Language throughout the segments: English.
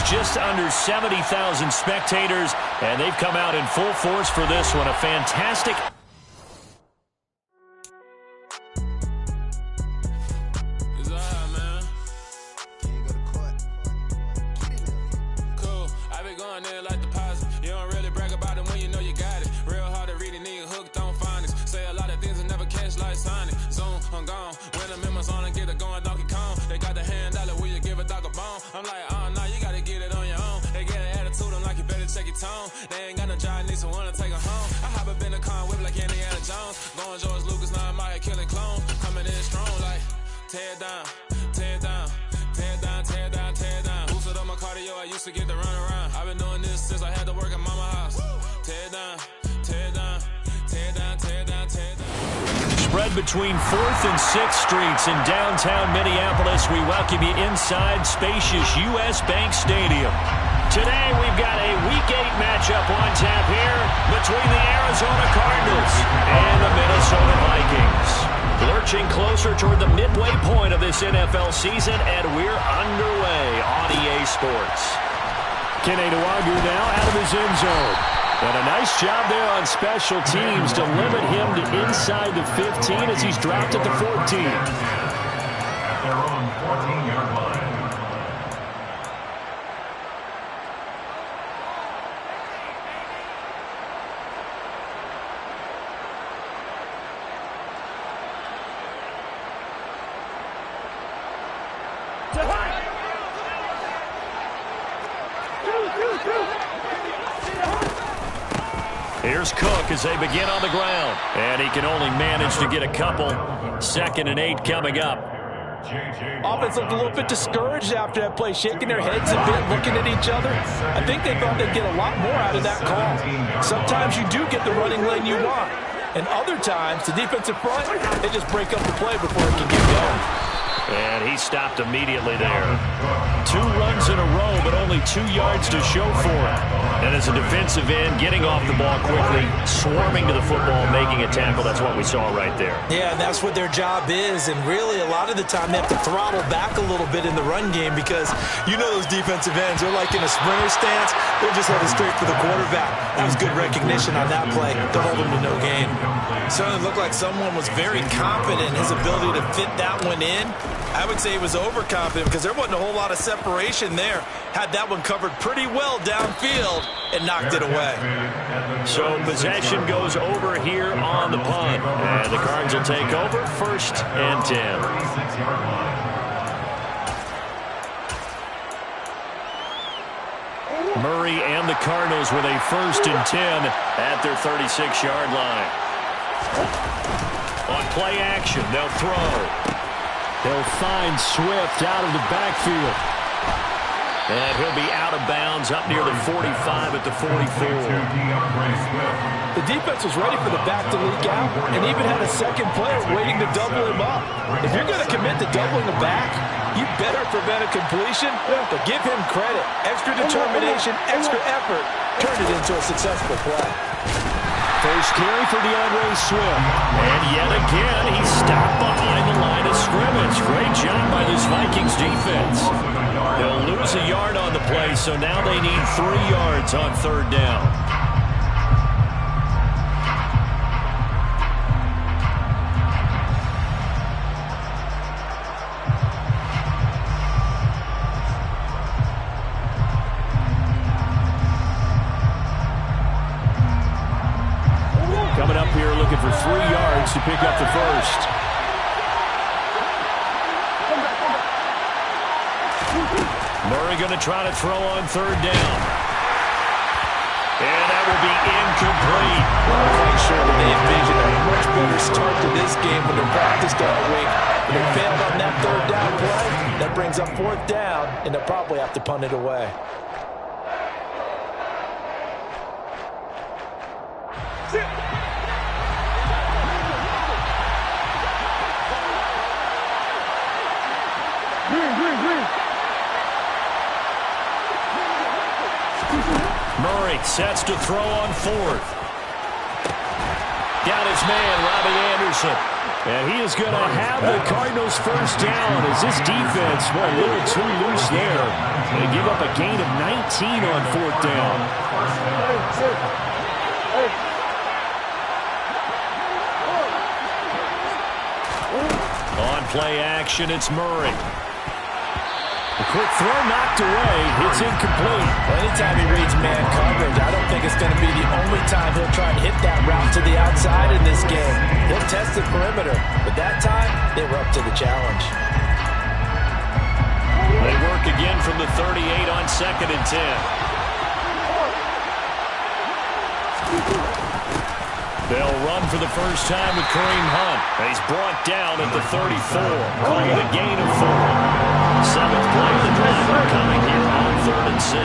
just under 70,000 spectators, and they've come out in full force for this one. A fantastic... I'm like, oh, no, you gotta get it on your own. They get an attitude, I'm like, you better check your tone. They ain't got no job, need someone to take her home. I hop up in the car, whip like Indiana Jones. Going George Lucas, now I'm out here killing clones. Coming in strong, like, tear down, tear down, tear down, tear down, tear down. Boosted on my cardio, I used to get to run around. I've been doing this since I had to work at mama house. Tear down, tear down, tear down, tear down, tear down. Spread between 4th and 6th Streets in downtown Minneapolis. We welcome you inside spacious U.S. Bank Stadium. Today we've got a Week 8 matchup on tap here between the Arizona Cardinals and the Minnesota Vikings. Lurching closer toward the midway point of this NFL season, and we're underway on EA Sports. Kene Nwangwu now out of his end zone. And a nice job there on special teams to limit him to inside the 15 as he's dropped at the 14. At their own 14-yard line. Here's Cook as they begin on the ground. And he can only manage to get a couple. 2nd and 8 coming up. Offense looked a little bit discouraged after that play, shaking their heads a bit, looking at each other. I think they thought they'd get a lot more out of that call. Sometimes you do get the running lane you want. And other times, the defensive front, they just break up the play before it can get going. And he stopped immediately there. 2 runs in a row, but only 2 yards to show for it. And as a defensive end, getting off the ball quickly, swarming to the football, making a tackle, that's what we saw right there. Yeah, and that's what their job is. And really, a lot of the time, they have to throttle back a little bit in the run game because you know those defensive ends, they're like in a sprinter stance. They're just headed straight for the quarterback. That was good recognition on that play to hold him to no gain. Certainly looked like someone was very confident in his ability to fit that one in. I would say he was overconfident because there wasn't a whole lot of separation there. Had that one covered pretty well downfield and knocked it away. So possession goes over here on the punt. And the Cards will take over 1st and 10. Murray and the Cardinals with a 1st and 10 at their 36-yard line. On play action, they'll throw. They'll find Swift out of the backfield. And he'll be out of bounds up near the 45 at the 44. The defense was ready for the back to leak out and even had a second player waiting to double him up. If you're going to commit to doubling the back, you better prevent a completion, but give him credit. Extra determination, extra effort, turn it into a successful play. First carry for DeAndre Swift. And yet again, he's stopped behind the line of scrimmage. Great job by this Vikings defense. They'll lose a yard on the play, so now they need 3 yards on 3rd down. Coming up here looking for 3 yards to pick up the 1st. Murray going to try to throw on 3rd down. And that will be incomplete. I'm quite sure that they envisioned a much better start to this game when they practiced all week. When they failed on that 3rd down play, that brings up 4th down, and they'll probably have to punt it away. Murray sets to throw on 4th. Down his man, Robbie Anderson. And he is going to have the Cardinals first down as this defense, well, a little too loose there. They give up a gain of 19 on fourth down. On play action, it's Murray. The quick throw knocked away. It's incomplete. Well, anytime he reads man coverage, I don't think it's going to be the only time he'll try and hit that route to the outside in this game. He'll test the perimeter, but that time, they were up to the challenge. They work again from the 38 on 2nd and 10. They'll run for the first time with Kareem Hunt. He's brought down at the 34. Call it a gain of 4. 7th play of the drive coming here on 3rd and 6.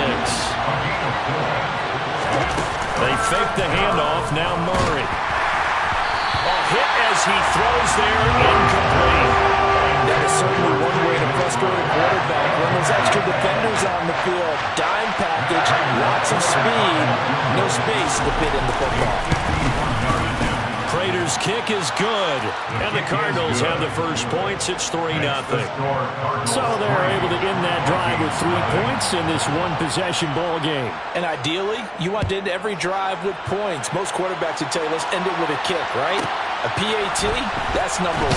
They fake the handoff. Now Murray. A hit as he throws there, incomplete. That is certainly one way to frustrate a quarterback. When there's extra defenders on the field, dime package, lots of speed, no space to fit in the football. Prater's kick is good, and the Cardinals have the first points. It's 3-0. So they're able to end that drive with 3 points in this one-possession ball game. And ideally, you want to end every drive with points. Most quarterbacks would tell you, let's end it with a kick, right? A PAT, that's number 1.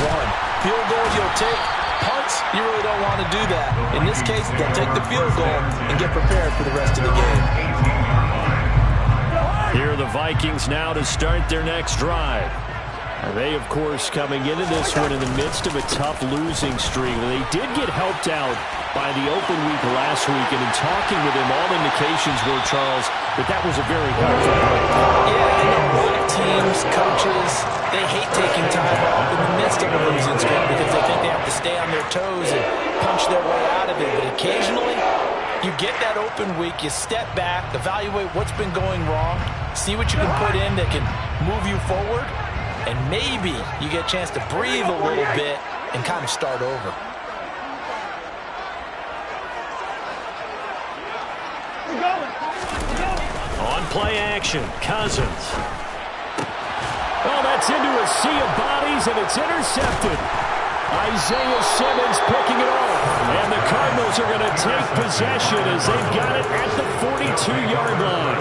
Field goal, you'll take. Punts, you really don't want to do that. In this case, they'll take the field goal and get prepared for the rest of the game. Here are the Vikings now to start their next drive. They, of course, coming into this one in the midst of a tough losing streak. They did get helped out by the open week last week, and in talking with him, all indications were, Charles, that was a very helpful break. Yeah, a lot of teams, coaches, they hate taking time off in the midst of a losing streak because they think they have to stay on their toes and punch their way out of it. But occasionally, you get that open week, you step back, evaluate what's been going wrong, see what you can put in that can move you forward, and maybe you get a chance to breathe a little bit and kind of start over. On play action, Cousins. Oh, that's into a sea of bodies, and it's intercepted. Isaiah Simmons picking it off. And the Cardinals are going to take possession as they've got it at the 42-yard line.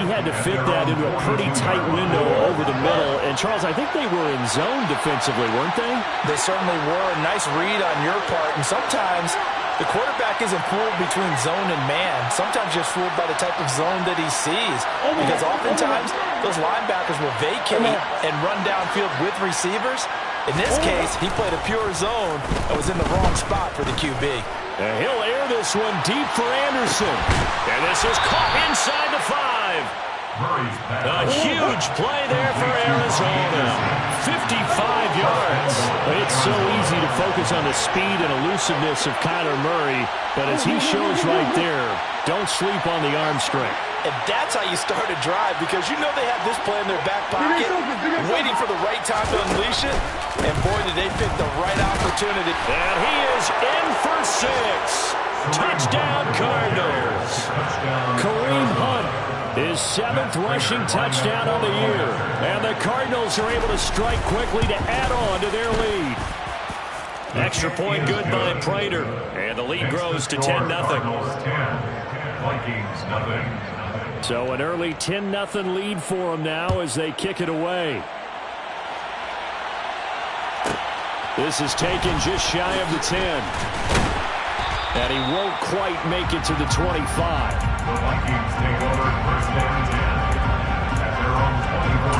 He had to fit that into a pretty tight window over the middle. And, Charles, I think they were in zone defensively, weren't they? They certainly were. Nice read on your part. And sometimes the quarterback isn't fooled between zone and man. Sometimes just fooled by the type of zone that he sees. Because oftentimes those linebackers will vacate and run downfield with receivers. In this case, he played a pure zone and was in the wrong spot for the QB. And he'll air this one deep for Anderson. And this is caught inside the 5. A huge play there for Arizona. 55 yards. It's so easy to focus on the speed and elusiveness of Kyler Murray, but as he shows right there, don't sleep on the arm strength. And that's how you start a drive, because you know they have this play in their back pocket, waiting for the right time to unleash it. And boy, did they pick the right opportunity. And he is in for 6. Touchdown, Cardinals. Kareem Hunt, his 7th rushing touchdown of the year. And the Cardinals are able to strike quickly to add on to their lead. Extra point good by Prater. And the lead grows to 10-0. So an early 10-0 lead for them now as they kick it away. This is taken just shy of the 10. And he won't quite make it to the 25. The Vikings take over first and 10 at their own 24-yard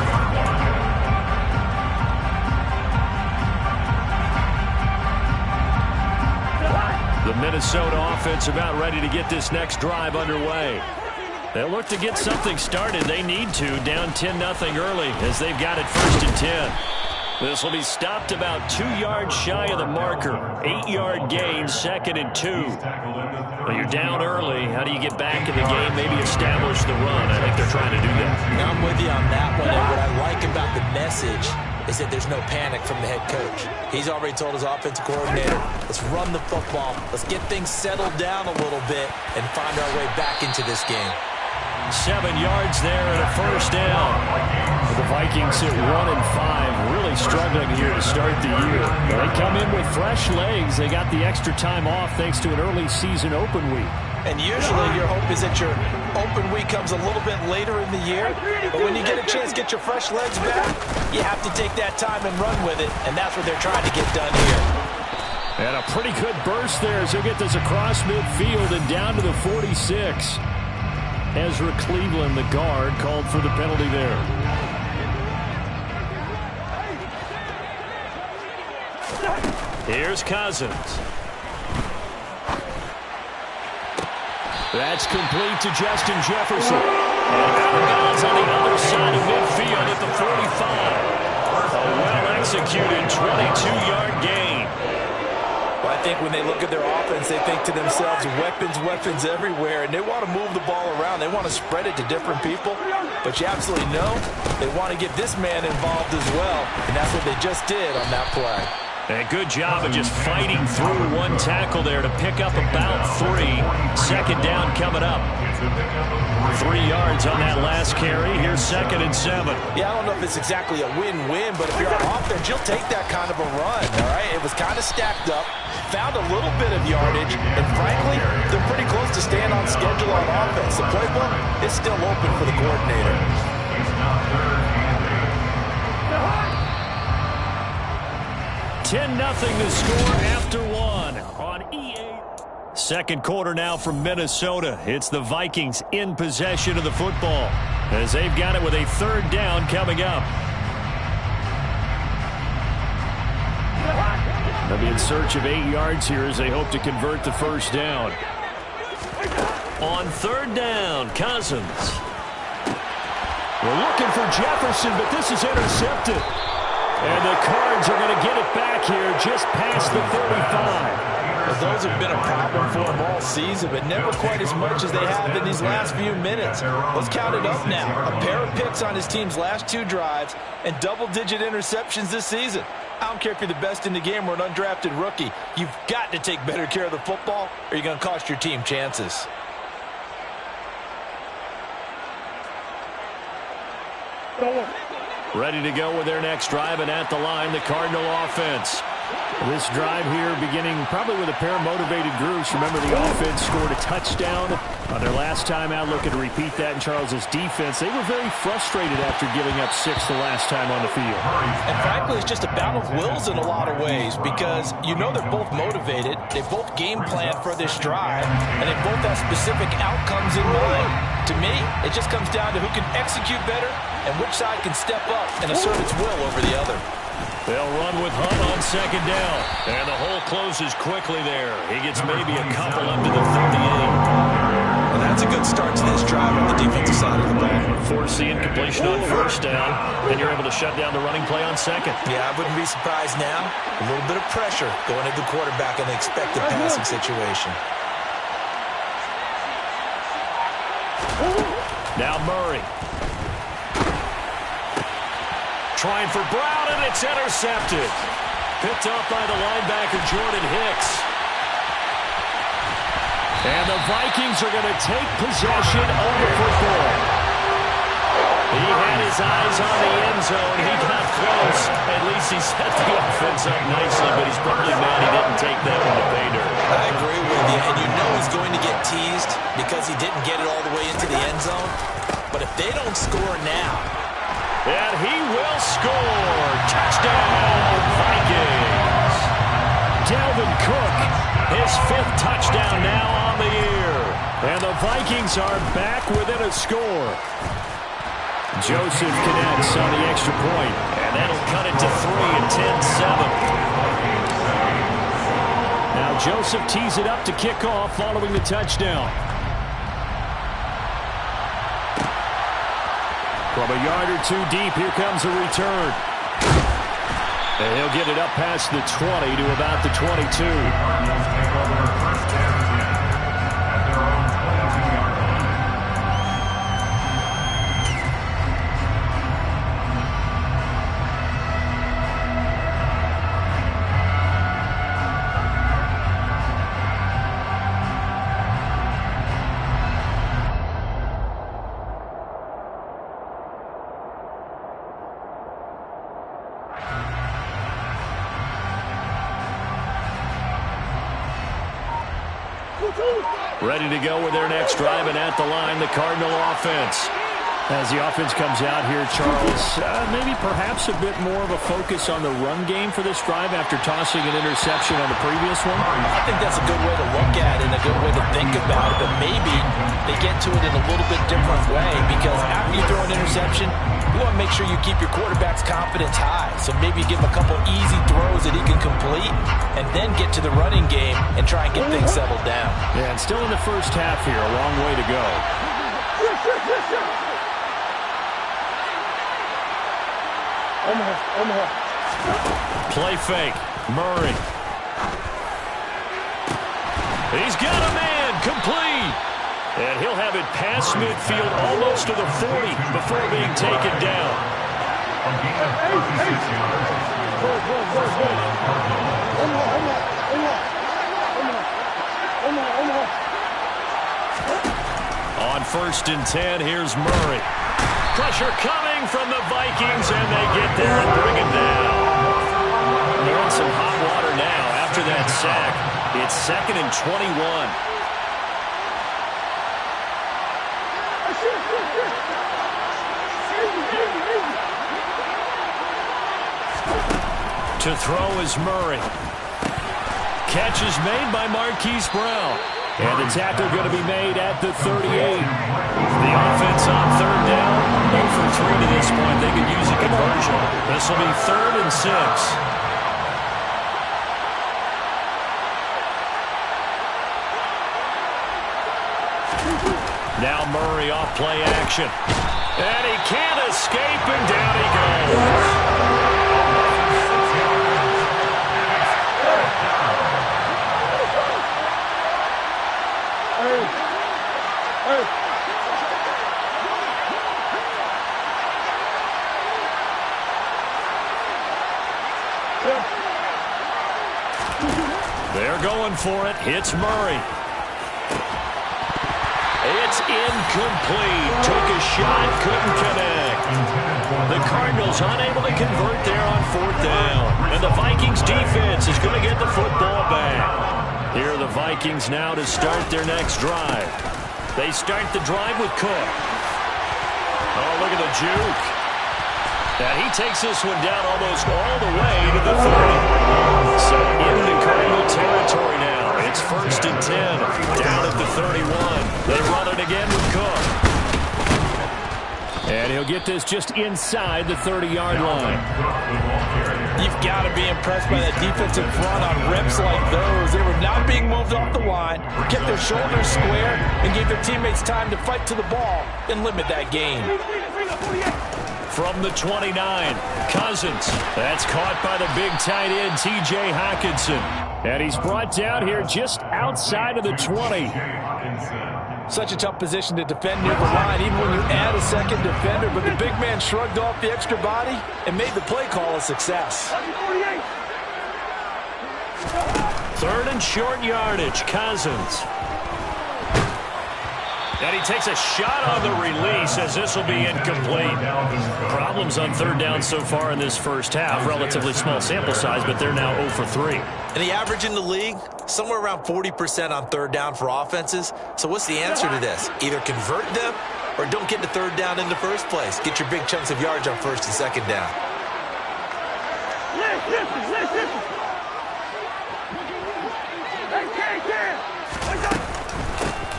line. The Minnesota offense about ready to get this next drive underway. They'll look to get something started. They need to, down 10-0 early as they've got it first and 10. This will be stopped about 2 yards shy of the marker. 8-yard gain, 2nd and 2. Well, you're down early. How do you get back in the game? Maybe establish the run. I think they're trying to do that. I'm with you on that one. And what I like about the message is that there's no panic from the head coach. He's already told his offensive coordinator, let's run the football. Let's get things settled down a little bit and find our way back into this game. 7 yards there and a first down. The Vikings at 1-5, really struggling here to start the year. They come in with fresh legs. They got the extra time off thanks to an early season open week. And usually your hope is that your open week comes a little bit later in the year. But when you get a chance to get your fresh legs back, you have to take that time and run with it. And that's what they're trying to get done here. And a pretty good burst there as he'll get this across midfield and down to the 46. Ezra Cleveland, the guard, called for the penalty there. Here's Cousins. That's complete to Justin Jefferson. And out of bounds on the other side of midfield at the 45. A well-executed 22-yard gain. Well, I think when they look at their offense, they think to themselves, weapons everywhere, and they want to move the ball around. They want to spread it to different people, but you absolutely know they want to get this man involved as well, and that's what they just did on that play. And a good job of just fighting through one tackle there to pick up about 3. Second down coming up. 3 yards on that last carry. Here's 2nd and 7. Yeah, I don't know if it's exactly a win-win, but if you're on offense, you'll take that kind of a run, all right? It was kind of stacked up, found a little bit of yardage, and frankly, they're pretty close to staying on schedule on offense. The playbook is still open for the coordinator. 10-0 the score after 1 on EA. Second quarter now from Minnesota. It's the Vikings in possession of the football as they've got it with a 3rd down coming up. They'll be in search of 8 yards here as they hope to convert the first down. On 3rd down, Cousins. We're looking for Jefferson, but this is intercepted. And the Cards are going to get it back here just past the 35. Well, those have been a problem for them all season, but never quite as much as they have in these last few minutes. Let's count it up now. A pair of picks on his team's last 2 drives and double-digit interceptions this season. I don't care if you're the best in the game or an undrafted rookie. You've got to take better care of the football or you're going to cost your team chances. Ready to go with their next drive, and at the line, the Cardinal offense. This drive here beginning probably with a pair of motivated groups. Remember, the offense scored a touchdown on their last time out. Looking to repeat that in Charles's defense. They were very frustrated after giving up 6 the last time on the field. And frankly, it's just a battle of wills in a lot of ways because you know they're both motivated. They both game plan for this drive, and they both have specific outcomes in mind. To me, it just comes down to who can execute better and which side can step up and assert its will over the other. They'll run with Hunt on 2nd down. And the hole closes quickly there. He gets maybe a couple up to the 38. Well, that's a good start to this drive on the defensive side of the ball. Force the incompletion on 1st down. Then you're able to shut down the running play on 2nd. Yeah, I wouldn't be surprised now. A little bit of pressure going into the quarterback in the expected passing situation. Now Murray. Trying for Brown, and it's intercepted. Picked up by the linebacker, Jordan Hicks. And the Vikings are going to take possession of the football. He had his eyes on the end zone. He got close. At least he set the offense up nicely, but he's probably mad he didn't take that one to pay dirt. I agree with you, and you know he's going to get teased because he didn't get it all the way into the end zone. But if they don't score now... And he will score. Touchdown, Vikings. Dalvin Cook, his 5th touchdown now on the year. And the Vikings are back within a score. Joseph connects on the extra point, and that'll cut it to 3 and 10-7. Now Joseph tees it up to kick off following the touchdown. From a yard or 2 deep, here comes a return. And he'll get it up past the 20 to about the 22. Ready to go with their next drive, and at the line, the Cardinal offense. As the offense comes out here, Charles, maybe perhaps a bit more of a focus on the run game for this drive after tossing an interception on the previous one? I think that's a good way to look at it and a good way to think about it, but maybe they get to it in a little bit different way because after you throw an interception, you want to make sure you keep your quarterback's confidence high. So maybe give him a couple easy throws that he can complete and then get to the running game and try and get things settled down. Yeah, and still in the first half here, a long way to go. Play fake. Murray. He's got a man. Complete. And he'll have it past midfield almost to the 40 before being taken down. On 1st and 10, here's Murray. Pressure coming from the Vikings, and they get there and bring it down. They're in some hot water now after that sack. It's 2nd and 21. To throw is Murray. Catch is made by Marquise Brown. And the tackle going to be made at the 38. The offense on 3rd down. 0 for 3 to this point. They could use a conversion. This will be 3rd and 6. Now Murray off play action. And he can't escape, and down he goes. They're going for it. Hits Murray. It's incomplete. Took a shot, couldn't connect. The Cardinals unable to convert there on 4th down. And the Vikings defense is going to get the football back. Here are the Vikings now to start their next drive. They start the drive with Cook. Oh, look at the juke. And he takes this one down almost all the way to the 30. So into Cardinal territory now. It's 1st and 10. Down at the 31. They run it again with Cook. And he'll get this just inside the 30-yard line. You've got to be impressed by that defensive front on reps like those. They were not being moved off the line, kept their shoulders square, and gave their teammates time to fight to the ball and limit that gain. From the 29, Cousins. That's caught by the big tight end, T.J. Hockenson. And he's brought down here just outside of the 20. Such a tough position to defend near the line, even when you add a second defender. But the big man shrugged off the extra body and made the play call a success. 3rd and short yardage, Cousins. And he takes a shot on the release as this will be incomplete. Problems on 3rd down so far in this first half. Relatively small sample size, but they're now 0 for 3. And the average in the league, somewhere around 40% on 3rd down for offenses. So what's the answer to this? Either convert them or don't get to 3rd down in the first place. Get your big chunks of yards on 1st and 2nd down.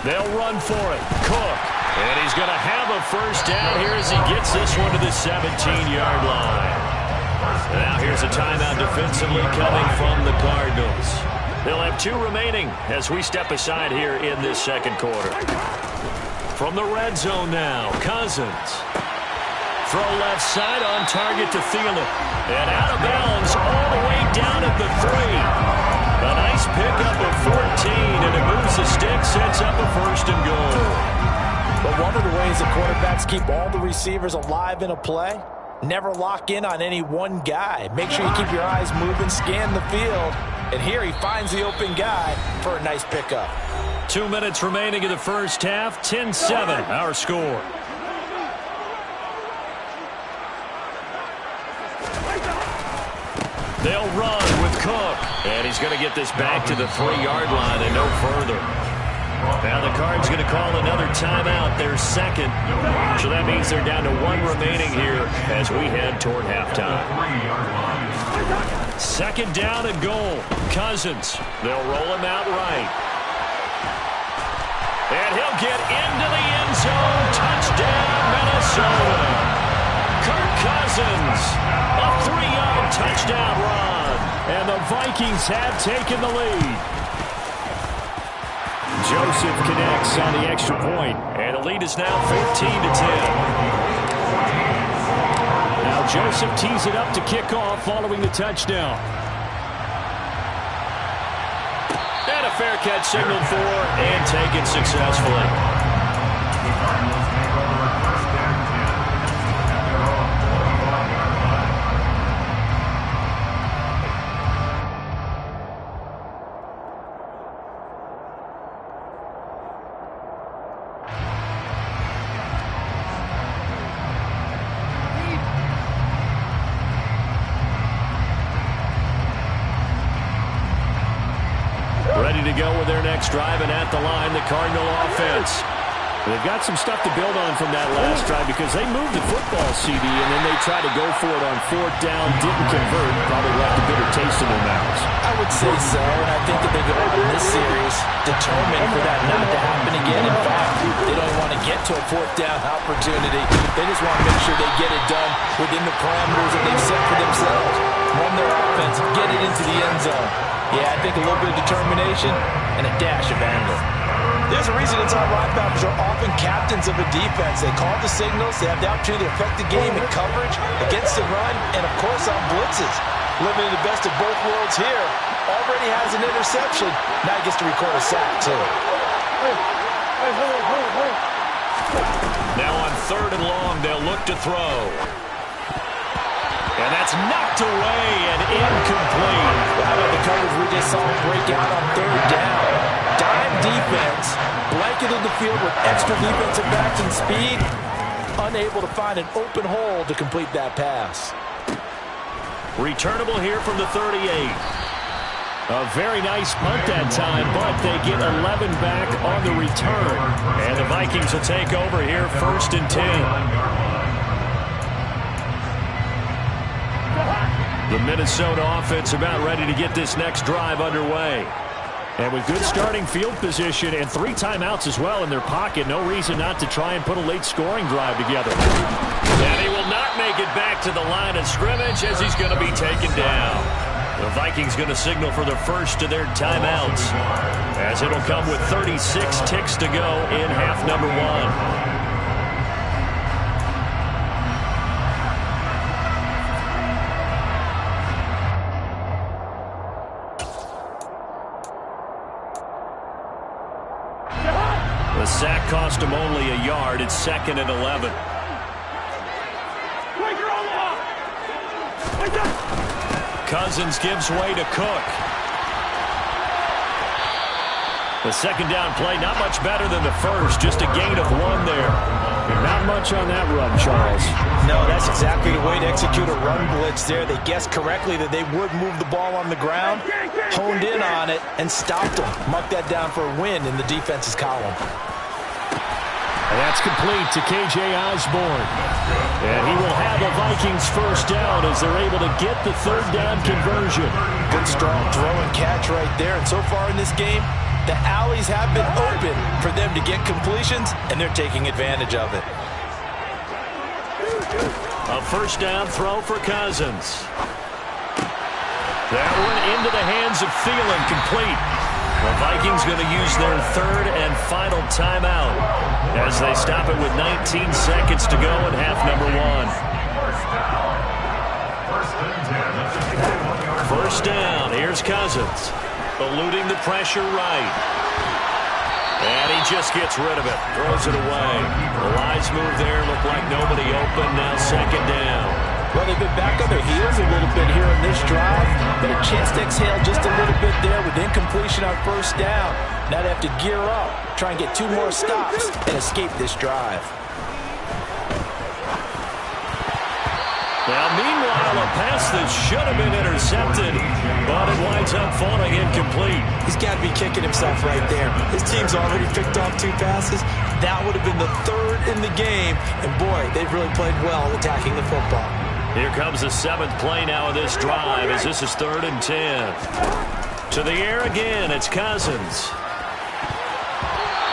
They'll run for it. Cook. And he's going to have a 1st down here as he gets this one to the 17-yard line. Now here's a timeout defensively coming from the Cardinals. They'll have 2 remaining as we step aside here in this 2nd quarter. From the red zone now, Cousins. Throw left side on target to Thielen. And out of bounds all the way down at the 3. A nice pickup of 14, and it moves the stick, sets up a 1st and goal. But one of the ways that quarterbacks keep all the receivers alive in a play, never lock in on any one guy. Make sure you keep your eyes moving, scan the field, and here he finds the open guy for a nice pickup. 2 minutes remaining in the first half, 10-7, our score. They'll run with Cook. And he's going to get this back to the 3-yard line and no further. Now the Cards going to call another timeout, their second. So that means they're down to one remaining here as we head toward halftime. Second down and goal. Cousins. They'll roll him out right. And he'll get into the end zone. Touchdown, Minnesota. Kirk Cousins. A 3-yard touchdown run. And the Vikings have taken the lead. Joseph connects on the extra point. And the lead is now 14-10. Now Joseph tees it up to kick off following the touchdown. And a fair catch signaled for and taken successfully. Ready to go with their next drive, and at the line, the Cardinal offense. They've got some stuff to build on from that last drive because they moved the football, CD, and then they tried to go for it on fourth down, didn't convert, probably left a bitter taste in their mouths. I would say so, and I think that they go in this series determined for that not to happen again. In fact, they don't want to get to a fourth down opportunity. They just want to make sure they get it done within the parameters that they've set for themselves. Run their offense, get it into the end zone. Yeah, I think a little bit of determination and a dash of anger. There's a reason inside linebackers are often captains of a defense. They call the signals. They have the opportunity to affect the game in coverage, against the run, and, of course, on blitzes. Living in the best of both worlds here. Already has an interception. Now he gets to record a sack, too. Now on third and long, they'll look to throw. And that's knocked away and incomplete. How about the coverage we just saw break out on third down? Dime defense, blanketed the field with extra defensive backs and speed, unable to find an open hole to complete that pass. Returnable here from the 38. A very nice punt that time, but they get 11 back on the return. And the Vikings will take over here, 1st and 10. The Minnesota offense about ready to get this next drive underway. And with good starting field position and 3 timeouts as well in their pocket, no reason not to try and put a late scoring drive together. And he will not make it back to the line of scrimmage as he's going to be taken down. The Vikings going to signal for the first of their timeouts as it'll come with 36 ticks to go in half number 1. The sack cost him only a yard. It's 2nd and 11. Cousins gives way to Cook. The second down play, not much better than the first. Just a gain of 1 there. Not much on that run, Charles. No, that's exactly the way to execute a run blitz there. They guessed correctly that they would move the ball on the ground, honed in on it, and stopped them. Mark that down for a win in the defense's column. And that's complete to K.J. Osborne. And he will have a Vikings first down as they're able to get the third down conversion. Good, strong throw and catch right there. And so far in this game, the alleys have been open for them to get completions, and they're taking advantage of it. A first down throw for Cousins. That one into the hands of Thielen, complete. The Vikings going to use their third and final timeout as they stop it with 19 seconds to go in half number 1. First down. Here's Cousins. Eluding the pressure right. And he just gets rid of it. Throws it away. The lines move there. Look like nobody open. Now second down. Well, they've been back on their heels a little bit here in this drive, but a chance to exhale just a little bit there with incompletion on first down. Now they have to gear up, try and get 2 more stops, and escape this drive. Now, meanwhile, a pass that should have been intercepted, but it winds up falling incomplete. He's got to be kicking himself right there. His team's already picked off 2 passes. That would have been the 3rd in the game. And, boy, they've really played well attacking the football. Here comes the 7th play now of this drive as this is 3rd and 10. To the air again, it's Cousins.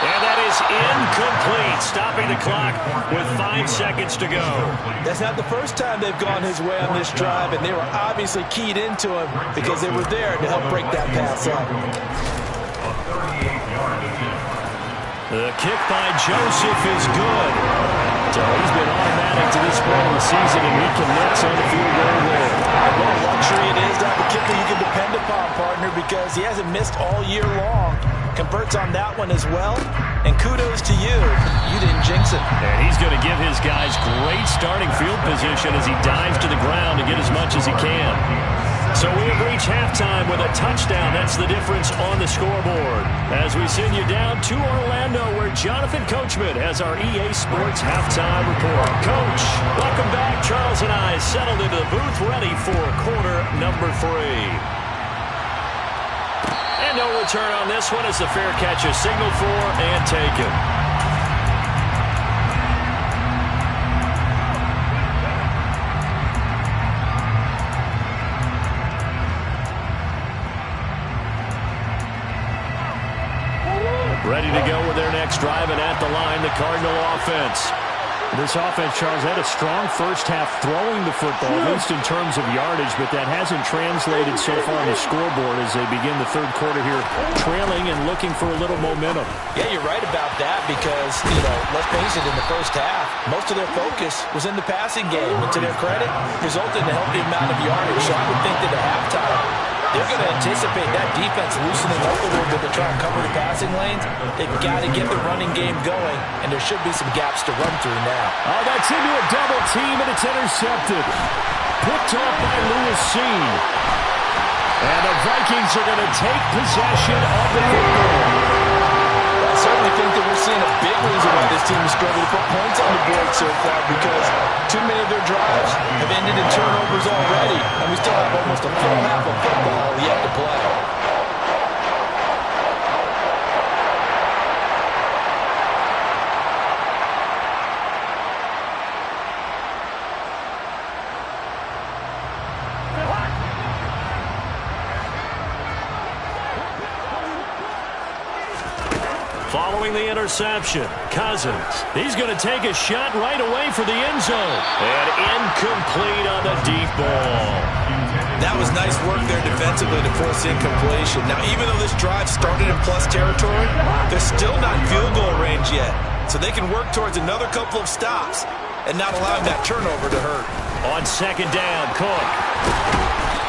And that is incomplete, stopping the clock with 5 seconds to go. That's not the first time they've gone his way on this drive, and they were obviously keyed into him because they were there to help break that pass up. The kick by Joseph is good. So he's been automatic to this point in the season, and he connects on the field goal there. What a luxury it is to have a kicker you can depend upon, partner, because he hasn't missed all year long. Converts on that one as well, and kudos to you. You didn't jinx it. And he's going to give his guys great starting field position as he dives to the ground to get as much as he can. So we have reached halftime with a touchdown. That's the difference on the scoreboard. As we send you down to Orlando, where Jonathan Coachman has our EA Sports halftime report. Coach, welcome back. Charles and I settled into the booth ready for quarter number 3. And no return on this one as the fair catch is signaled for and taken. Ready to go with their next drive, and at the line, the Cardinal offense. This offense, Charles, had a strong first half throwing the football, at least in terms of yardage, but that hasn't translated so far on the scoreboard as they begin the 3rd quarter here, trailing and looking for a little momentum. Yeah, you're right about that because, let's face it, in the first half, most of their focus was in the passing game. And to their credit, resulted in a healthy amount of yardage. So I would think that at halftime, they're going to anticipate that defense loosening up a little bit to try and cover the passing lanes. They've got to get the running game going, and there should be some gaps to run through now. Oh, that's into a double team, and it's intercepted. Picked off by Lewis Cine. And the Vikings are going to take possession of the football. I certainly think that we're seeing a big reason why this team is struggling to put points on the board so far, because too many of their drives have ended in turnovers already, and we still have almost a full half of football yet to play. Following the interception, Cousins. He's going to take a shot right away for the end zone. And incomplete on the deep ball. That was nice work there defensively to force incompletion. Now, even though this drive started in plus territory, they're still not in field goal range yet. So they can work towards another couple of stops and not allowing that turnover to hurt. On 2nd down, Cook.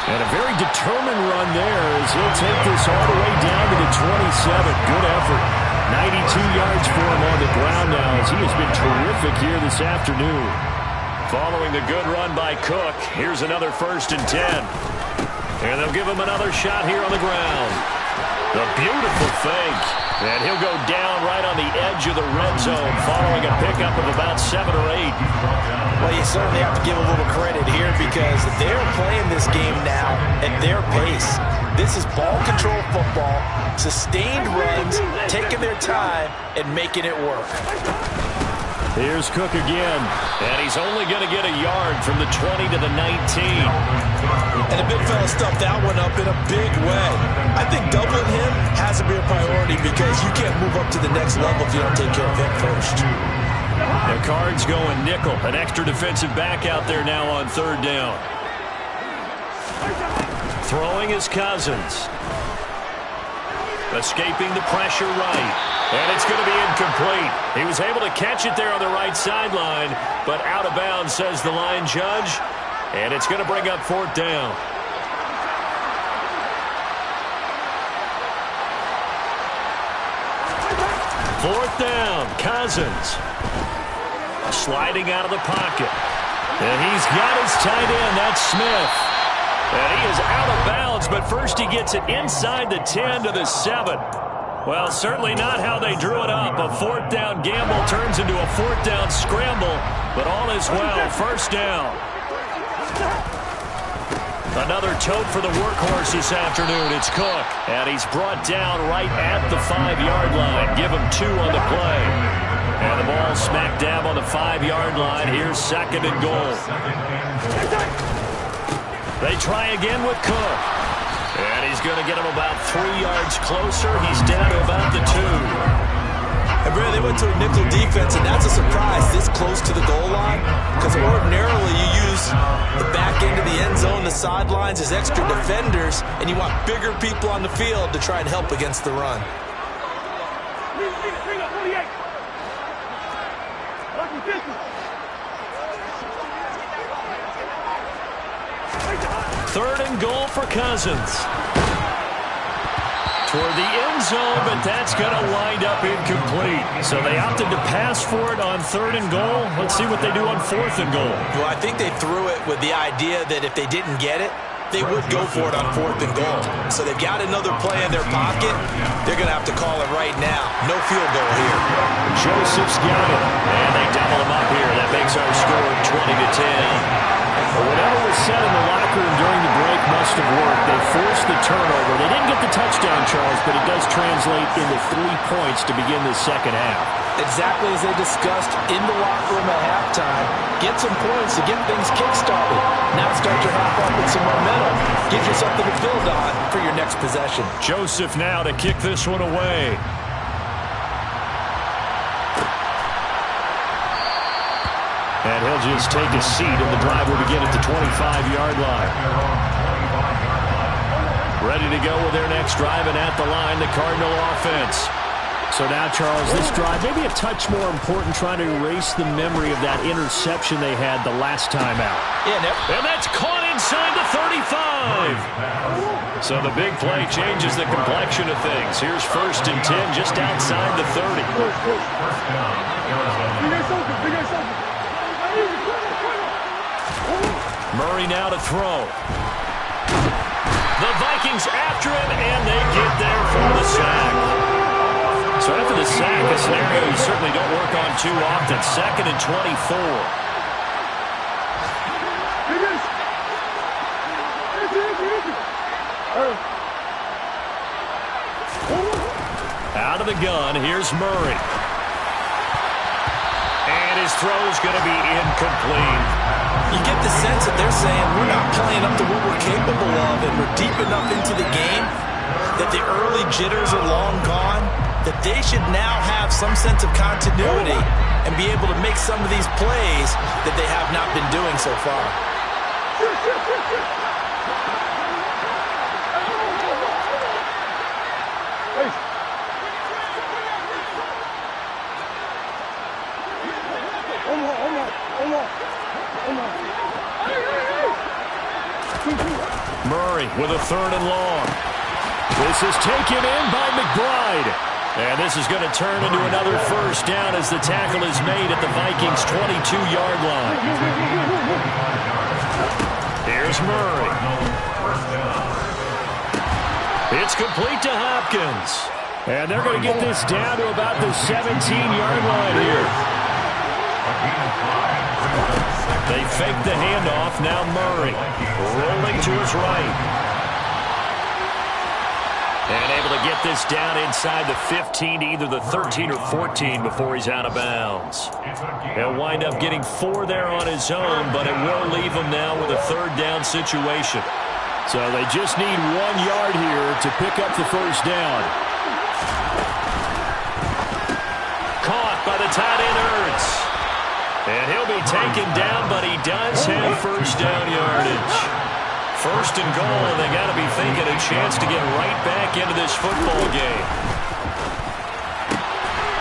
And a very determined run there as he'll take this all the way down to the 27. Good effort. 92 yards for him on the ground now as he has been terrific here this afternoon. Following the good run by Cook, here's another 1st and 10. And they'll give him another shot here on the ground. The beautiful fake. And he'll go down right on the edge of the red zone following a pickup of about 7 or 8. Well, you certainly have to give a little credit here because they're playing this game now at their pace. This is ball control football, sustained runs, taking their time, and making it work. Here's Cook again, and he's only going to get a yard from the 20 to the 19. And the big fella stuffed that one up in a big way. I think doubling him has to be a priority because you can't move up to the next level if you don't take care of him first. The Cards going nickel, an extra defensive back out there now on 3rd down. Throwing is Cousins. Escaping the pressure right. And it's going to be incomplete. He was able to catch it there on the right sideline, but out of bounds, says the line judge. And it's going to bring up 4th down. Fourth down, Cousins. Sliding out of the pocket. And he's got his tight end, that's Smith. And he is out of bounds, but first he gets it inside the 10 to the 7. Well, certainly not how they drew it up. A 4th down gamble turns into a 4th down scramble, but all is well. 1st down. Another tote for the workhorse this afternoon. It's Cook. And he's brought down right at the 5-yard line. Give him 2 on the play. And the ball smack dab on the 5-yard line. Here's 2nd and goal. They try again with Cook. And he's going to get him about 3 yards closer. He's down to about the 2. And Brad, they went to a nickel defense, and that's a surprise this close to the goal line, because ordinarily you use the back end of the end zone, the sidelines as extra defenders, and you want bigger people on the field to try and help against the run. Third and goal for Cousins. Toward the end zone, but that's going to wind up incomplete. So they opted to pass for it on 3rd and goal. Let's see what they do on 4th and goal. Well, I think they threw it with the idea that if they didn't get it, they would go for it on 4th and goal. So they've got another play in their pocket. They're going to have to call it right now. No field goal here. Joseph's got it. And they double him up here. That makes our score 20-10. Whatever was said in the locker room during the break must have worked. They forced the turnover. They didn't get the touchdown, Charles, but it does translate into 3 points to begin the second half. Exactly as they discussed in the locker room at halftime. Get some points to get things kick-started. Now start your half off with some momentum. Gives you something to build on for your next possession. Joseph now to kick this one away. And he'll just take a seat, and the drive will begin at the 25-yard line. Ready to go with their next drive, and at the line, the Cardinal offense. So now, Charles, this drive maybe a touch more important, trying to erase the memory of that interception they had the last time out. Yeah, and that's caught inside the 35. So the big play changes the complexion of things. Here's 1st and 10 just outside the 30. Murray now to throw. The Vikings after him, and they get there for the sack. So after the sack, a scenario you certainly don't work on too often. 2nd and 24. Out of the gun, here's Murray. And his throw's going to be incomplete. You get the sense that they're saying we're not playing up to what we're capable of, and we're deep enough into the game that the early jitters are long gone, that they should now have some sense of continuity and be able to make some of these plays that they have not been doing so far. Murray with a 3rd and long. This is taken in by McBride. And this is going to turn into another 1st down as the tackle is made at the Vikings' 22-yard line. Here's Murray. It's complete to Hopkins. And they're going to get this down to about the 17-yard line here. They fake the handoff. Now Murray rolling to his right. And able to get this down inside the 15, either the 13 or 14 before he's out of bounds. He'll wind up getting 4 there on his own, but it will leave him now with a 3rd down situation. So they just need 1 yard here to pick up the 1st down. Caught by the tight end, Ertz. And he'll be taken down, but he does have 1st down yardage. 1st and goal, and they got to be thinking a chance to get right back into this football game.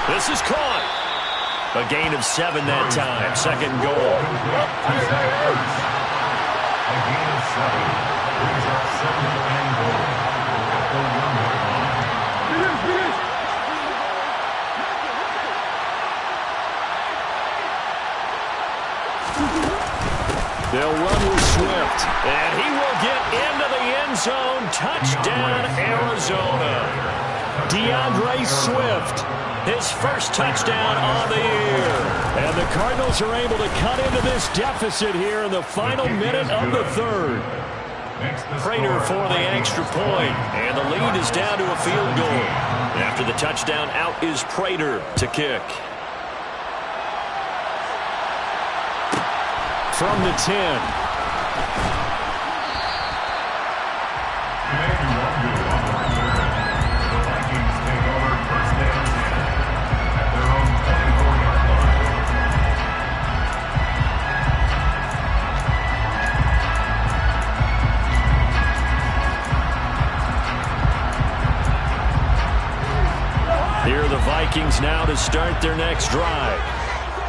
This is caught. A gain of 7 that time. 2nd goal. A gain of 7. Brings up 2nd and goal. At the 1-yard line. They'll run with Swift, and he will get into the end zone. Touchdown, Arizona. DeAndre Swift, his 1st touchdown on the year. And the Cardinals are able to cut into this deficit here in the final minute of the 3rd. Prater for the extra point, and the lead is down to a field goal. After the touchdown, out is Prater to kick. From the 10. Here are the Vikings now to start their next drive.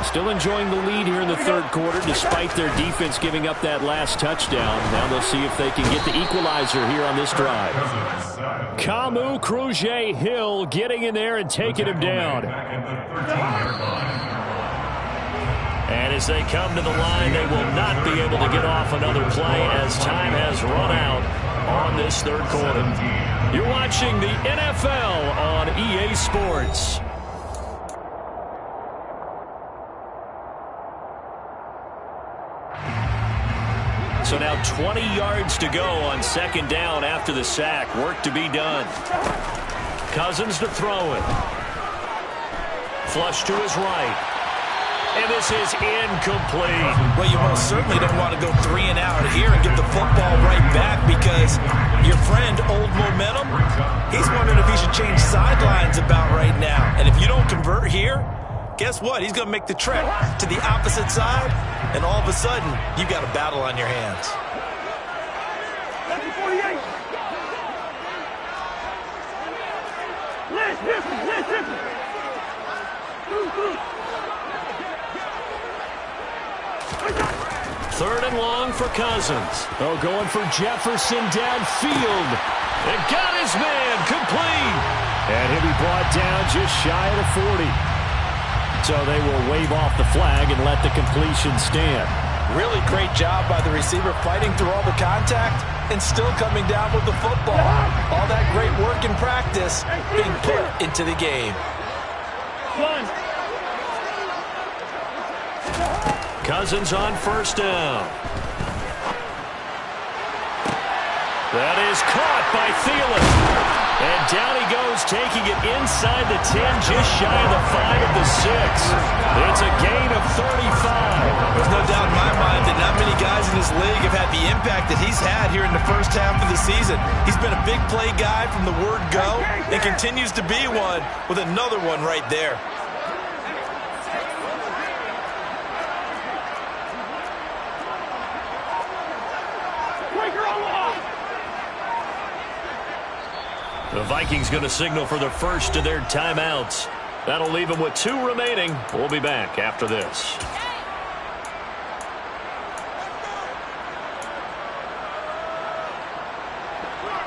Still enjoying the lead here in the third quarter despite their defense giving up that last touchdown. Now they'll see if they can get the equalizer here on this drive. Kamu Grugier-Hill getting in there and taking him down. And as they come to the line, they will not be able to get off another play as time has run out on this third quarter. You're watching the NFL on EA Sports. So now 20 yards to go on second down after the sack. Work to be done. Cousins to throw it. Flush to his right. And this is incomplete. Well, you most certainly don't want to go 3 and out here and get the football right back because your friend, Old Momentum, he's wondering if he should change sidelines about right now. And if you don't convert here, guess what? He's going to make the trek to the opposite side, and all of a sudden, you've got a battle on your hands. Third and long for Cousins. Oh, going for Jefferson downfield. And got his man complete. And he'll be brought down just shy of the 40. So they will wave off the flag and let the completion stand. Really great job by the receiver fighting through all the contact and still coming down with the football. All that great work in practice being put into the game. Cousins on first down. That is caught by Thielen. And down he goes, taking it inside the 10, just shy of the 5 of the 6. It's a gain of 35. There's no doubt in my mind that not many guys in this league have had the impact that he's had here in the first half of the season. He's been a big play guy from the word go and continues to be one with another one right there. The Vikings going to signal for the first of their timeouts. That'll leave them with 2 remaining. We'll be back after this.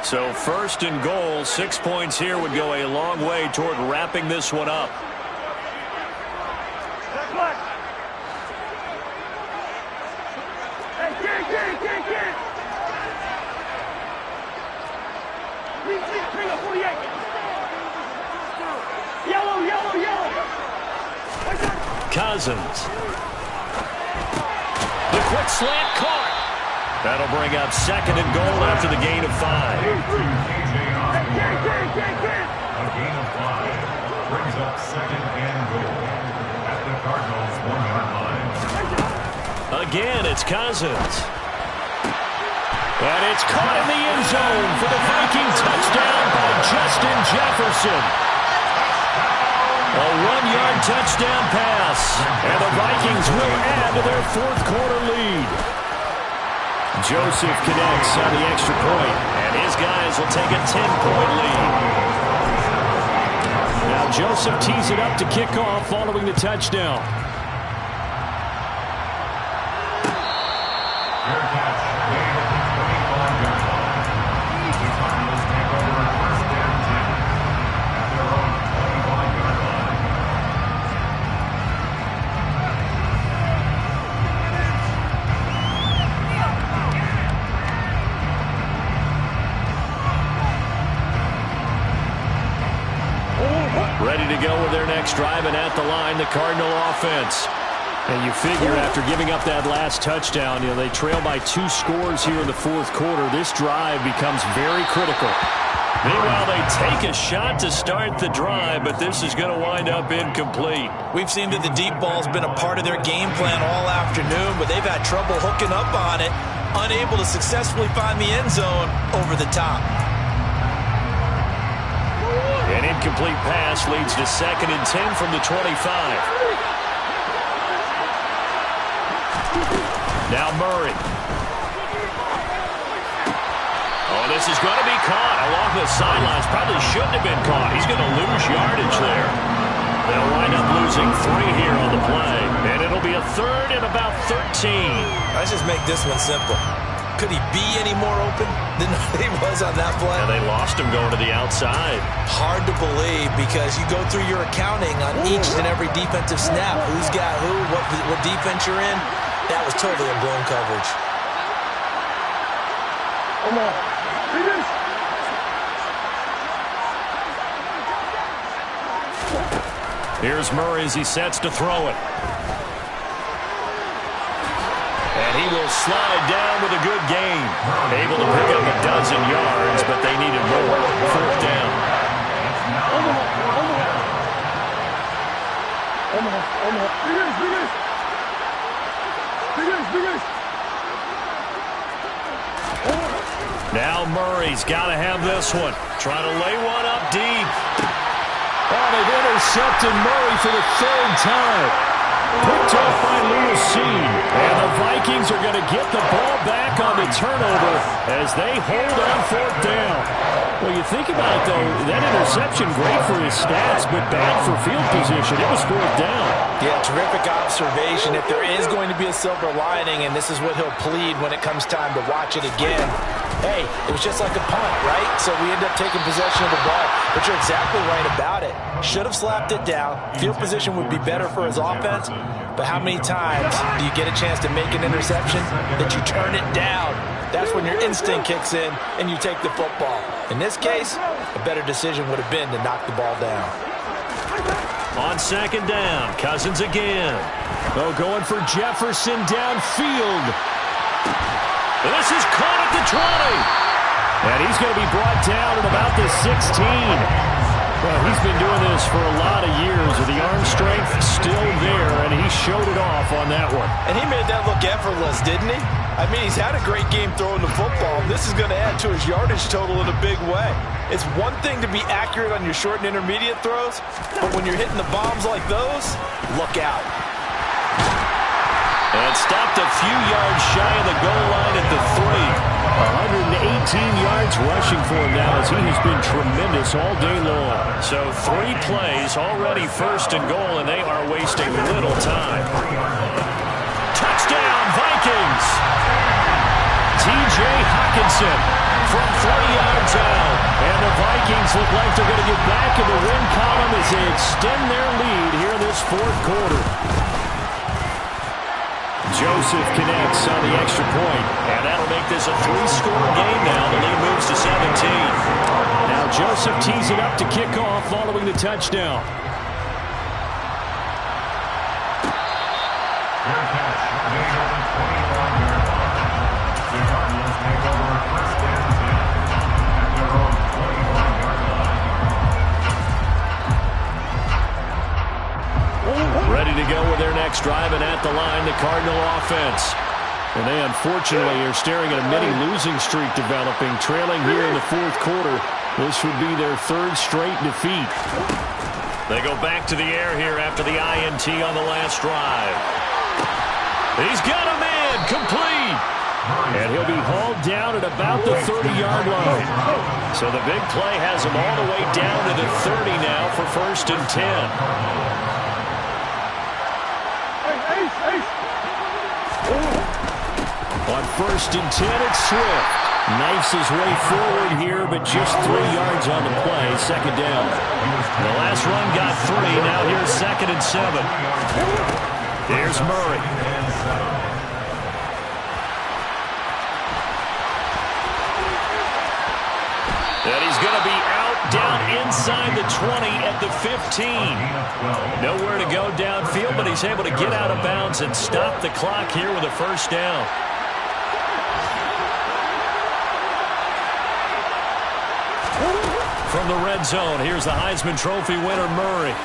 So first and goal, 6 points here would go a long way toward wrapping this one up. Cousins. The quick slant caught. That'll bring up second and goal after the gain of 5. A gain of 5 brings up second and goal at the Cardinals' 1-yard line. Again, it's Cousins. And it's caught in the end zone for the Viking touchdown by Justin Jefferson. A 1-yard touchdown pass. And the Vikings will add to their fourth quarter lead. Joseph connects on the extra point, and his guys will take a 10-point lead. Now Joseph tees it up to kick off following the touchdown. Fair catch, gain of the 25-yard line. The Cardinals take over first and 10 at their own 25-yard line. Ready to go with their next drive, and at the line, the Cardinal offense. And you figure after giving up that last touchdown, they trail by 2 scores here in the fourth quarter. This drive becomes very critical. Meanwhile, they take a shot to start the drive, but this is going to wind up incomplete. We've seen that the deep ball's been a part of their game plan all afternoon, but they've had trouble hooking up on it, unable to successfully find the end zone over the top. An incomplete pass leads to 2nd and 10 from the 25. Now Murray. Oh, this is going to be caught along the sidelines. Probably shouldn't have been caught. He's going to lose yardage there. They'll wind up losing 3 here on the play. And it'll be a 3rd and about 13. Let's just make this one simple. Could he be any more open than he was on that play? And they lost him going to the outside. Hard to believe because you go through your accounting on each and every defensive snap. Who's got who, what defense you're in. That was totally a blown coverage. Come on. Here's Murray as he sets to throw it. And he will slide down with a good gain. Able to pick up a dozen yards, but they needed more. 4th down. Now Murray's got to have this one. Trying to lay one up deep. Oh, they've intercepted Murray for the 3rd time. Picked off by Lewis Cine. And the Vikings are going to get the ball back on the turnover as they hold on 4th down. Well, you think about it, though, that interception, great for his stats, but bad for field position. It was 4th down. Yeah, terrific observation. If there is going to be a silver lining, and this is what he'll plead when it comes time to watch it again, hey, it was just like a punt, right? So we end up taking possession of the ball. But you're exactly right about it. Should have slapped it down. Field position would be better for his offense. But how many times do you get a chance to make an interception that you turn it down? That's when your instinct kicks in and you take the football. In this case, a better decision would have been to knock the ball down. On 2nd down, Cousins again. Oh, going for Jefferson downfield. This is caught at the 20. And he's going to be brought down at about the 16. Well, he's been doing this for a lot of years. The arm strength still there, and he showed it off on that one. And he made that look effortless, didn't he? I mean, he's had a great game throwing the football. This is going to add to his yardage total in a big way. It's one thing to be accurate on your short and intermediate throws, but when you're hitting the bombs like those, look out. And stopped a few yards shy of the goal line at the 3. 118 yards rushing for him now as he has been tremendous all day long. So 3 plays, already 1st and goal, and they are wasting little time. Touchdown, Vikings! T.J. Hockenson from 30 yards out. And the Vikings look like they're going to get back in the win column as they extend their lead here in this 4th quarter. Joseph connects on the extra point. And that'll make this a 3-score game now. The lead moves to 17. Now Joseph tees it up to kick off following the touchdown. Ready to go with their next drive, and at the line, the Cardinal offense. And they unfortunately are staring at a mini losing streak developing, trailing here in the 4th quarter. This would be their 3rd straight defeat. They go back to the air here after the INT on the last drive. He's got a man, complete. And he'll be hauled down at about the 30-yard line. So the big play has him all the way down to the 30 now for 1st and 10. On 1st and 10, it's Swift. Knifes his way forward here, but just 3 yards on the play. 2nd down. The last run got 3. Now here's 2nd and 7. Here's Murray. And he's going to be out down inside the 20 at the 15. Nowhere to go downfield, but he's able to get out of bounds and stop the clock here with a first down. From the red zone, here's the Heisman Trophy winner, Murray.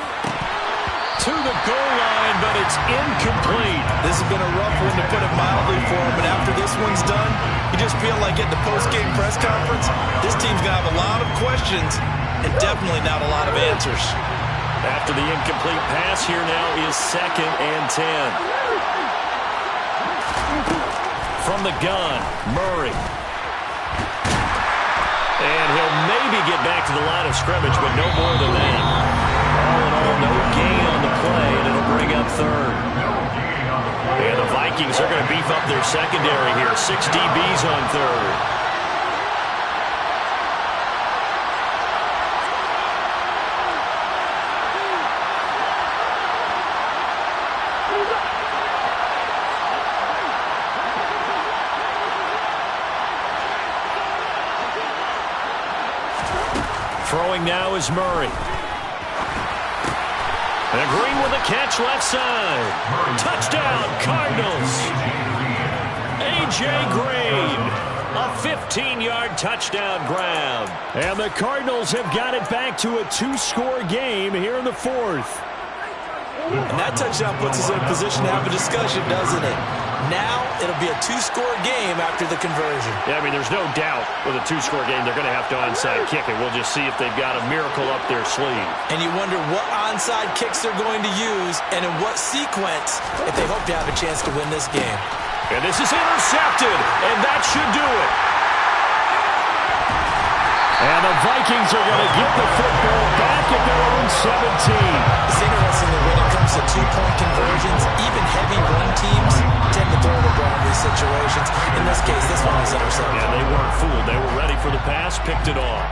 To the goal line, but it's incomplete. This has been a rough one, to put it mildly, for him, but after this one's done, you just feel like at the post-game press conference, this team's going to have a lot of questions and definitely not a lot of answers. After the incomplete pass, here now is 2nd and 10. From the gun, Murray. And he'll maybe get back to the line of scrimmage, but no more than that. All in all, no gain on the play, and it'll bring up 3rd. And the Vikings are going to beef up their secondary here. 6 DBs on 3rd. Throwing now is Murray. And Green with a catch left side. Touchdown, Cardinals. A.J. Green. A 15-yard touchdown grab. And the Cardinals have got it back to a 2-score game here in the 4th. And that touchdown puts us in a position to have a discussion, doesn't it? Now it'll be a 2-score game after the conversion. Yeah, I mean, there's no doubt with a 2-score game they're going to have to onside kick it. We'll just see if they've got a miracle up their sleeve. And you wonder what onside kicks they're going to use and in what sequence if they hope to have a chance to win this game. And this is intercepted, and that should do it. And the Vikings are going to get the football back at their own 17. It's interesting that when it comes to 2-point conversions, even heavy run teams tend to throw the ball in these situations. In this case, this one was intercepted. Yeah, they weren't fooled. They were ready for the pass, picked it off.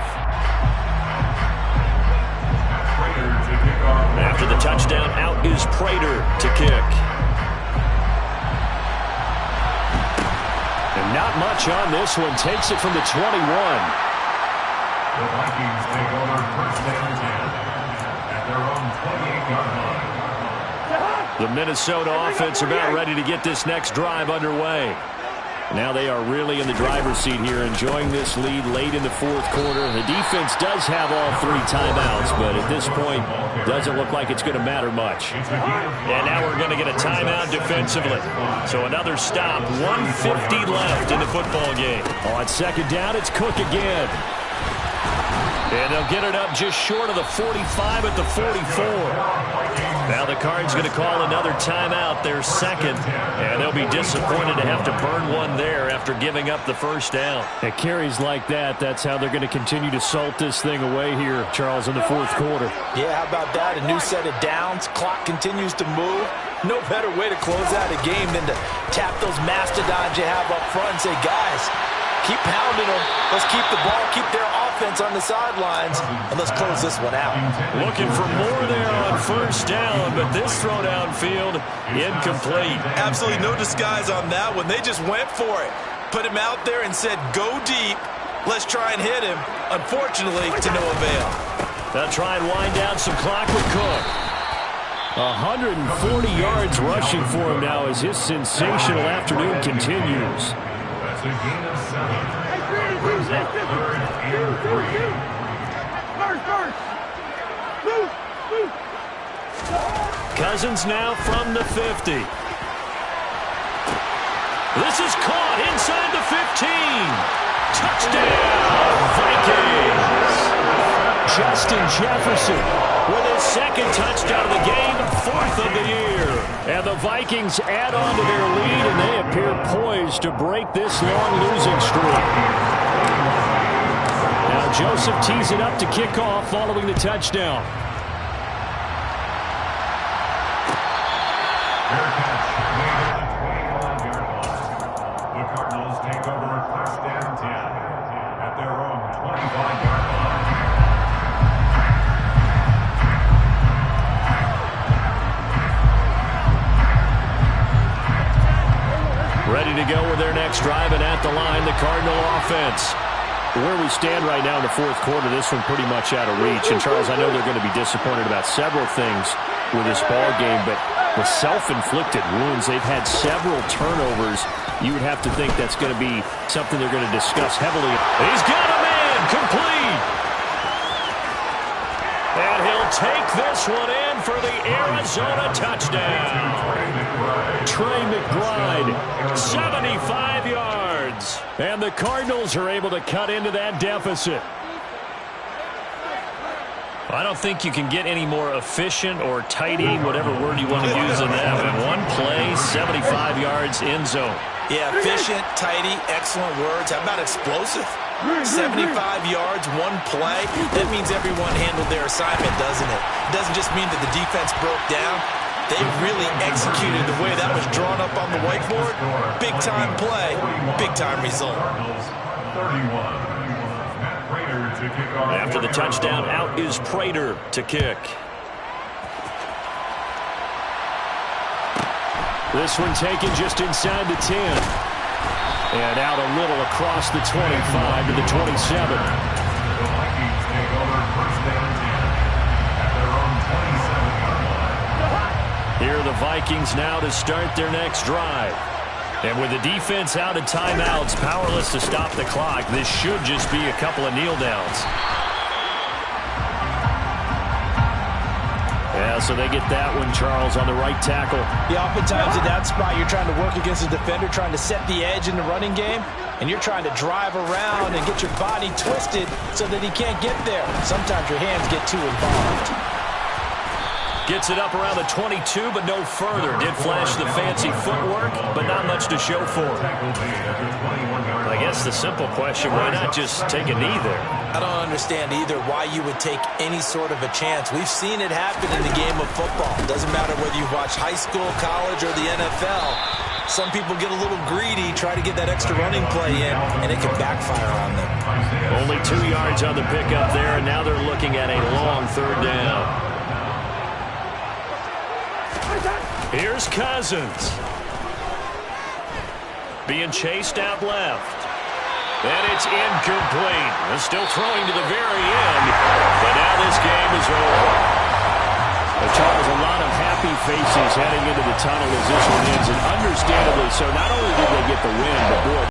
After the touchdown, out is Prater to kick. And not much on this one. Takes it from the 21. The Vikings take over 1st and 10 at their own 28-yard line. The Minnesota offense about ready to get this next drive underway. Now they are really in the driver's seat here, enjoying this lead late in the 4th quarter. The defense does have all 3 timeouts, but at this point, doesn't look like it's going to matter much. And now we're going to get a timeout defensively. So another stop, 1:50 left in the football game. On 2nd down, it's Cook again. And they'll get it up just short of the 45 at the 44. Now the Cards going to call another timeout, their 2nd. And they'll be disappointed to have to burn one there after giving up the first down. At carries like that, that's how they're going to continue to salt this thing away here, Charles, in the 4th quarter. Yeah, how about that? A new set of downs. Clock continues to move. No better way to close out a game than to tap those mastodons you have up front and say, guys, keep pounding them. Let's keep the ball, keep their offense on the sidelines, and let's close this one out. Looking for more there on first down, but this throw downfield, incomplete. Absolutely no disguise on that one. They just went for it. Put him out there and said, go deep. Let's try and hit him. Unfortunately, to no avail. They'll try and wind down some clock with Cook. 140 yards rushing for him now as his sensational afternoon continues. That's a gain of 7. Brings up 3rd and 3. Cousins now from the 50. This is caught inside the 15. Touchdown, Vikings. Justin Jefferson with his 2nd touchdown of the game, 4th of the year. And the Vikings add on to their lead, and they appear poised to break this long losing streak. Now Joseph tees it up to kick off following the touchdown. Fair catch made at the 21-yard line. The Cardinals take over 1st and 10 at their own 25-yard line. Ready to go with their next drive, and at the line, the Cardinal offense. Where we stand right now in the fourth quarter, this one pretty much out of reach. And, Charles, I know they're going to be disappointed about several things with this ball game, but the self-inflicted wounds, they've had several turnovers. You would have to think that's going to be something they're going to discuss heavily. He's got a man complete. And he'll take this one in for the Arizona touchdown. Trey McBride, 75 yards. And the Cardinals are able to cut into that deficit. I don't think you can get any more efficient or tidy, whatever word you want to use in that. One play, 75 yards, end zone. Yeah, efficient, tidy, excellent words. How about explosive? 75 yards, one play. That means everyone handled their assignment, doesn't it? It doesn't just mean that the defense broke down. They really executed the way that was drawn up on the whiteboard. Big-time play, big-time result. 31. After the touchdown, out is Prater to kick. This one taken just inside the 10. And out a little across the 25 to the 27. The Vikings take over first down 10 at their own 27-yard line. Here are the Vikings now to start their next drive. And with the defense out of timeouts, powerless to stop the clock, this should just be a couple of kneel downs. Yeah, so they get that one, Charles, on the right tackle. Yeah, oftentimes in that spot, you're trying to work against a defender, trying to set the edge in the running game, and you're trying to drive around and get your body twisted so that he can't get there. Sometimes your hands get too involved. Gets it up around the 22, but no further. Did flash the fancy footwork, but not much to show for it. I guess the simple question, why not just take a knee there? I don't understand either why you would take any sort of a chance. We've seen it happen in the game of football. Doesn't matter whether you watch high school, college, or the NFL. Some people get a little greedy, try to get that extra running play in, and it can backfire on them. Only 2 yards on the pickup there, and now they're looking at a long third down. Here's Cousins. Being chased out left. And it's incomplete. They're still throwing to the very end. But now this game is over. Charles, a lot of happy faces heading into the tunnel as this one ends. And understandably so, not only did they get the win, but boy,